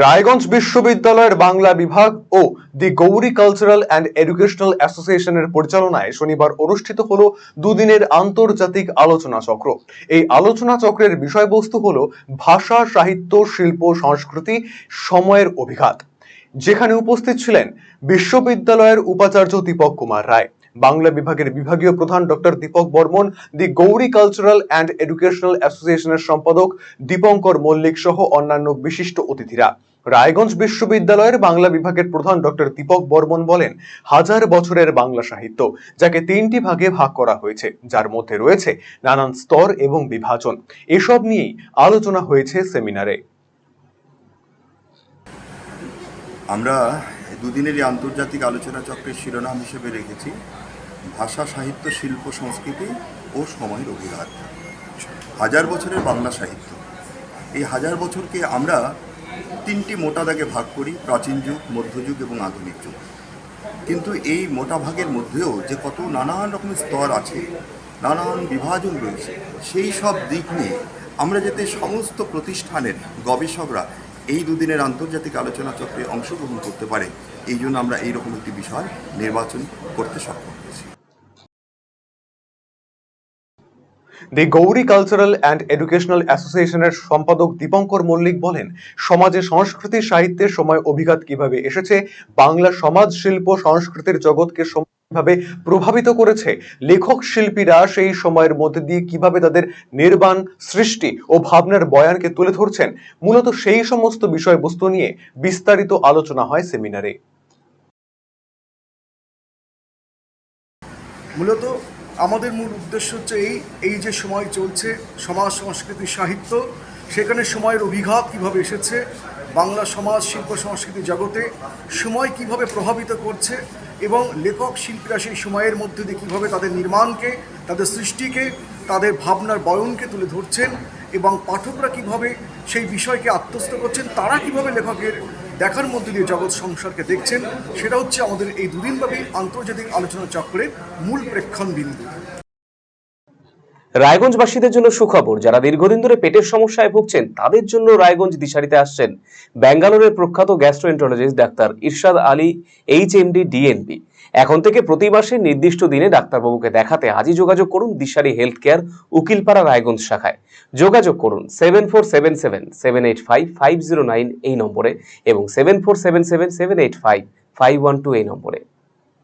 রায়গঞ্জ বিশ্ববিদ্যালয়ের বাংলা বিভাগ ও দি Gauri cultural and educational অ্যাসোসিয়েশনের পরিচালনায় শনিবার অনুষ্ঠিত হলো দুদিনের আন্তর্জাতিক আলোচনা চক্র। এই আলোচনা চক্রের বিষয়বস্তু হলো ভাষা, সাহিত্য, শিল্প, সংস্কৃতি, সময়ের অভিঘাত। যেখানে উপস্থিত ছিলেন বিশ্ববিদ্যালয়ের উপাচার্য দীপক কুমার রায়, বাংলা বিভাগের বিভাগীয় প্রধান doctor Dipak Barman, the Gauri cultural and educational অ্যাসোসিয়েশনের সম্পাদক দীপঙ্কর মল্লিক সহ অন্যান্য বিশিষ্ট অতিথিরা। রায়গঞ্জ বিশ্ববিদ্যালয়ের বাংলা বিভাগের প্রধান ডক্টর দীপক বর্মন বলেন, হাজার বছরের বাংলা সাহিত্য, যাকে তিনটি ভাগে ভাগ করা হয়েছে, যার মধ্যে রয়েছে নানান স্তর এবং বিভাজন। এসব নিয়েই আলোচনা হয়েছে সেমিনারে। আমরা দুদিনের এই আন্তর্জাতিক আলোচনা চক্রের শিরোনাম হিসেবে রেখেছি ভাষা, সাহিত্য, শিল্প, সংস্কৃতি ও সময়ের অভিঘাত। হাজার বছরের বাংলা সাহিত্য, এই হাজার বছরকে আমরা তিনটি মোটা দাগে ভাগ করি: প্রাচীন যুগ, মধ্যযুগ এবং আধুনিক যুগ। কিন্তু এই মোটা ভাগের মধ্যেও যে কত নানান রকমের স্তর আছে, নানান বিভাজন রয়েছে, সেই সব দিক নিয়ে আমরা যাতে সমস্ত প্রতিষ্ঠানের গবেষকরা এই দুদিনের আন্তর্জাতিক আলোচনা চক্রে অংশগ্রহণ করতে পারে, এই জন্য আমরা এইরকম একটি বিষয় নির্বাচন করতে সক্ষম হয়েছি। দি গৌরী কালচারাল অ্যান্ড এডুকেশনাল অ্যাসোসিয়েশনের সম্পাদক দীপঙ্কর মল্লিক বলেন, সমাজে সংস্কৃতি সাহিত্যের সময় অভিঘাত কিভাবে এসেছে, বাংলা সমাজ, শিল্প, সংস্কৃতির জগৎকে কিভাবে প্রভাবিত করেছে, লেখক শিল্পীরা সেই সময়ের মধ্যে দিয়ে কিভাবে তাদের নির্বাণ, সৃষ্টি ও ভাবনার বয়ানকে তুলে ধরছেন, মূলত সেই সমস্ত বিষয়বস্তু নিয়ে বিস্তারিত আলোচনা হয় সেমিনারে। মূলত আমাদের মূল উদ্দেশ্য হচ্ছে এই যে সময় চলছে, সমাজ, সংস্কৃতি, সাহিত্য, সেখানে সময়ের অভিঘাত কীভাবে এসেছে, বাংলা সমাজ, শিল্প, সংস্কৃতি জগতে সময় কিভাবে প্রভাবিত করছে এবং লেখক শিল্পীরা সেই সময়ের মধ্যে দিয়ে কীভাবে তাদের নির্মাণকে, তাদের সৃষ্টিকে, তাদের ভাবনার বয়নকে তুলে ধরছেন এবং পাঠকরা কিভাবে সেই বিষয়কে আত্মস্থ করছেন, তারা কিভাবে লেখকের দেখার মধ্যে দিয়ে জগৎ সংসারকে দেখছেন, সেটা হচ্ছে আমাদের এই দুদিনব্যাপী আন্তর্জাতিক আলোচনা চক্রের মূল প্রেক্ষণবিন্দু। রায়গঞ্জবাসীদের জন্য সুখবর, যারা দীর্ঘদিন ধরে পেটের সমস্যায় ভুগছেন তাদের জন্য রায়গঞ্জ দিশারিতে আসছেন ব্যাঙ্গালোরের প্রখ্যাত গ্যাস্ট্রোএন্টারোলজিস্ট ডাক্তার ইরশাদ আলী, HMD, DNB। এখন থেকে প্রতি মাসে নির্দিষ্ট দিনে ডাক্তারবাবুকে দেখাতে আজই যোগাযোগ করুন দিশারি হেলথ কেয়ার, উকিলপাড়া, রায়গঞ্জ শাখায়। যোগাযোগ করুন 7477785509 এই নম্বরে এবং 7477785512 এই নম্বরে।